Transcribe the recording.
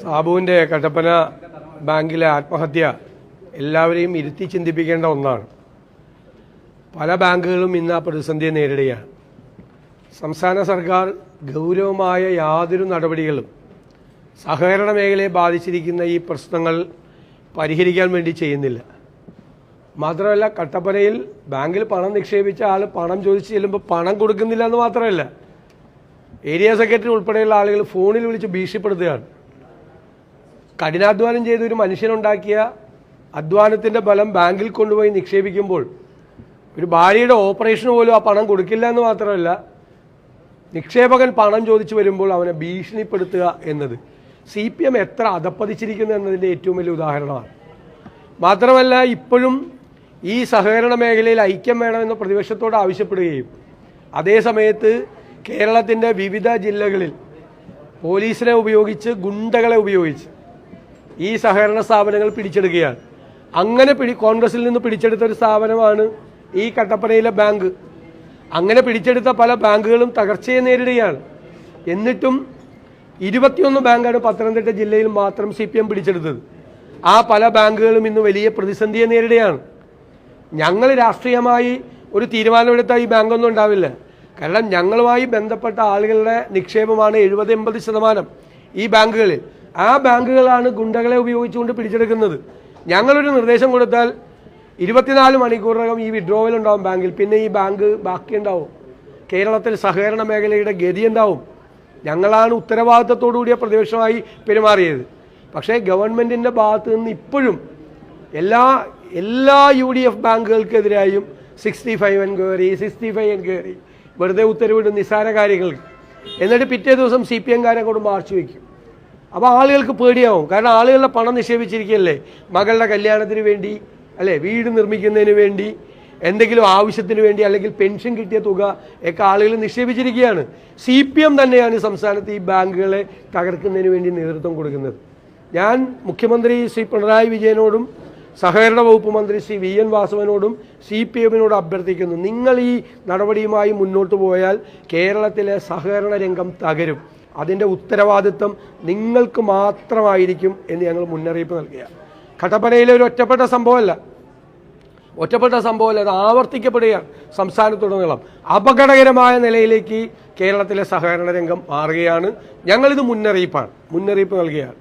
സാബുവിൻ്റെ കട്ടപ്പന ബാങ്കിലെ ആത്മഹത്യ എല്ലാവരെയും ഇരുത്തി ചിന്തിപ്പിക്കേണ്ട ഒന്നാണ്. പല ബാങ്കുകളും ഇന്ന് ആ പ്രതിസന്ധിയെ നേരിടുകയാണ്. സംസ്ഥാന സർക്കാർ ഗൗരവമായ യാതൊരു നടപടികളും സഹകരണ മേഖലയെ ബാധിച്ചിരിക്കുന്ന ഈ പ്രശ്നങ്ങൾ പരിഹരിക്കാൻ വേണ്ടി ചെയ്യുന്നില്ല. മാത്രമല്ല, കട്ടപ്പനയിൽ ബാങ്കിൽ പണം നിക്ഷേപിച്ച ആൾ പണം ചോദിച്ച് ചെല്ലുമ്പോൾ പണം കൊടുക്കുന്നില്ല എന്ന് മാത്രമല്ല, ഏരിയ സെക്രട്ടറി ഉൾപ്പെടെയുള്ള ആളുകൾ ഫോണിൽ വിളിച്ച് ഭീഷണിപ്പെടുത്തുകയാണ്. കഠിനാധ്വാനം ചെയ്ത ഒരു മനുഷ്യനുണ്ടാക്കിയ അധ്വാനത്തിൻ്റെ ബലം ബാങ്കിൽ കൊണ്ടുപോയി നിക്ഷേപിക്കുമ്പോൾ ഒരു ഭാര്യയുടെ ഓപ്പറേഷന് പോലും ആ പണം കൊടുക്കില്ല എന്ന് മാത്രമല്ല, നിക്ഷേപകൻ പണം ചോദിച്ചു വരുമ്പോൾ അവനെ ഭീഷണിപ്പെടുത്തുക എന്നത് CPM എത്ര അധപ്പതിച്ചിരിക്കുന്നു എന്നതിൻ്റെ ഏറ്റവും വലിയ ഉദാഹരണമാണ്. മാത്രമല്ല, ഇപ്പോഴും ഈ സഹകരണ മേഖലയിൽ ഐക്യം വേണമെന്ന് പ്രതിപക്ഷത്തോട് ആവശ്യപ്പെടുകയും അതേ സമയത്ത് കേരളത്തിൻ്റെ വിവിധ ജില്ലകളിൽ പോലീസിനെ ഉപയോഗിച്ച് ഗുണ്ടകളെ ഉപയോഗിച്ച് ഈ സഹകരണ സ്ഥാപനങ്ങൾ പിടിച്ചെടുക്കുകയാണ്. അങ്ങനെ കോൺഗ്രസിൽ നിന്ന് പിടിച്ചെടുത്ത ഒരു സ്ഥാപനമാണ് ഈ കട്ടപ്പനയിലെ ബാങ്ക്. അങ്ങനെ പിടിച്ചെടുത്ത പല ബാങ്കുകളും തകർച്ചയെ നേരിടുകയാണ്. എന്നിട്ടും 21 ബാങ്കാണ് പത്തനംതിട്ട ജില്ലയിൽ മാത്രം CPM പിടിച്ചെടുത്തത്. ആ പല ബാങ്കുകളും ഇന്ന് വലിയ പ്രതിസന്ധിയെ നേരിടുകയാണ്. ഞങ്ങൾ രാഷ്ട്രീയമായി ഒരു തീരുമാനമെടുത്താൽ ഈ ബാങ്കൊന്നും ഉണ്ടാവില്ല. കാരണം ഞങ്ങളുമായി ബന്ധപ്പെട്ട ആളുകളുടെ നിക്ഷേപമാണ് 70-80% ഈ ബാങ്കുകളിൽ. ആ ബാങ്കുകളാണ് ഗുണ്ടകളെ ഉപയോഗിച്ചുകൊണ്ട് പിടിച്ചെടുക്കുന്നത്. ഞങ്ങളൊരു നിർദ്ദേശം കൊടുത്താൽ 24 മണിക്കൂറിനകം ഈ വിഡ്രോവൽ ഉണ്ടാവും ബാങ്കിൽ. പിന്നെ ഈ ബാങ്ക് ബാക്കിയുണ്ടാവും. കേരളത്തിൽ സഹകരണ മേഖലയുടെ ഗതി ഉണ്ടാവും. ഞങ്ങളാണ് ഉത്തരവാദിത്തത്തോടു കൂടിയ പ്രതിപക്ഷമായി പെരുമാറിയത്. പക്ഷേ ഗവൺമെൻറ്റിൻ്റെ ഭാഗത്തു നിന്ന് ഇപ്പോഴും എല്ലാ UDF ബാങ്കുകൾക്കെതിരായും 65 എൻക്വയറി വെറുതെ ഉത്തരവിടും നിസ്സാര കാര്യങ്ങൾക്ക്. എന്നിട്ട് പിറ്റേ ദിവസം CPM-കാരെ കൊണ്ട് മാർച്ച് വയ്ക്കും. അപ്പോൾ ആളുകൾക്ക് പേടിയാവും. കാരണം ആളുകളുടെ പണം നിക്ഷേപിച്ചിരിക്കുകയല്ലേ, മകളുടെ കല്യാണത്തിന് വേണ്ടി, അല്ലേ, വീട് നിർമ്മിക്കുന്നതിന് വേണ്ടി, എന്തെങ്കിലും ആവശ്യത്തിന് വേണ്ടി, അല്ലെങ്കിൽ പെൻഷൻ കിട്ടിയ തുക ഒക്കെ ആളുകൾ നിക്ഷേപിച്ചിരിക്കുകയാണ്. CPM തന്നെയാണ് സംസ്ഥാനത്ത് ഈ ബാങ്കുകളെ തകർക്കുന്നതിന് വേണ്ടി നേതൃത്വം കൊടുക്കുന്നത്. ഞാൻ മുഖ്യമന്ത്രി ശ്രീ പിണറായി വിജയനോടും സഹകരണ വകുപ്പ് മന്ത്രി ശ്രീ VN വാസവനോടും CPM-നോട് അഭ്യർത്ഥിക്കുന്നു, നിങ്ങൾ ഈ നടപടിയുമായി മുന്നോട്ട് പോയാൽ കേരളത്തിലെ സഹകരണ രംഗം തകരും. അതിൻ്റെ ഉത്തരവാദിത്വം നിങ്ങൾക്ക് മാത്രമായിരിക്കും എന്ന് ഞങ്ങൾ മുന്നറിയിപ്പ് നൽകുക. കട്ടപ്പനയിലെ ഒരു ഒറ്റപ്പെട്ട സംഭവമല്ല, അത് ആവർത്തിക്കപ്പെടുകയാണ്. സംസ്ഥാനത്തുടനീളം അപകടകരമായ നിലയിലേക്ക് കേരളത്തിലെ സഹകരണ രംഗം മാറുകയാണ്. ഞങ്ങളിത് മുന്നറിയിപ്പ് നൽകുകയാണ്.